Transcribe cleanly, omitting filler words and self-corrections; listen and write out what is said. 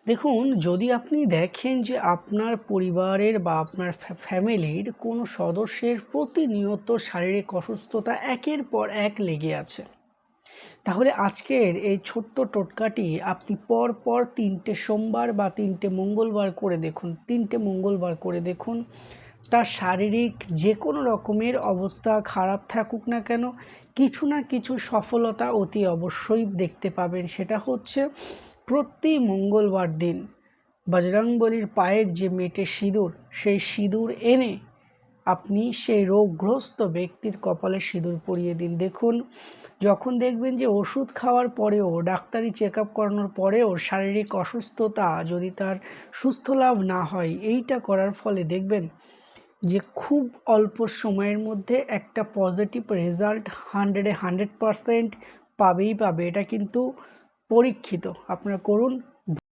দেখুন, যদি আপনি দেখেন যে আপনার পরিবারের বা আপনার ফ্যামিলির কোনো সদস্যের প্রতিনিয়ত শারীরিক অসুস্থতা একের পর এক লেগে আছে, তাহলে আজকের এই ছোট্ট টোটকাটি আপনি পরপর ৩টে সোমবার বা ৩টে মঙ্গলবার করে দেখুন। ৩টে মঙ্গলবার করে দেখুন। তার শারীরিক যে কোনো রকমের অবস্থা খারাপ থাকুক না কেন, কিছু না কিছু সফলতা অতি অবশ্যই দেখতে পাবেন। সেটা হচ্ছে প্রতি মঙ্গলবার দিন বজরংবলীর পায়ের যে মেটে সিঁদুর, সেই সিঁদুর এনে আপনি সেই রোগগ্রস্ত ব্যক্তির কপালে সিঁদুর পরিয়ে দিন। দেখুন, যখন দেখবেন যে ওষুধ খাওয়ার পরেও, ডাক্তারি চেক আপ করানোর পরেও শারীরিক অসুস্থতা যদি তার সুস্থ লাভ না হয়, এইটা করার ফলে দেখবেন যে খুব অল্প সময়ের মধ্যে একটা পজিটিভ রেজাল্ট 100-এ 100% পাবেই পাবে। এটা কিন্তু পরীক্ষিত। আপনারা করুন,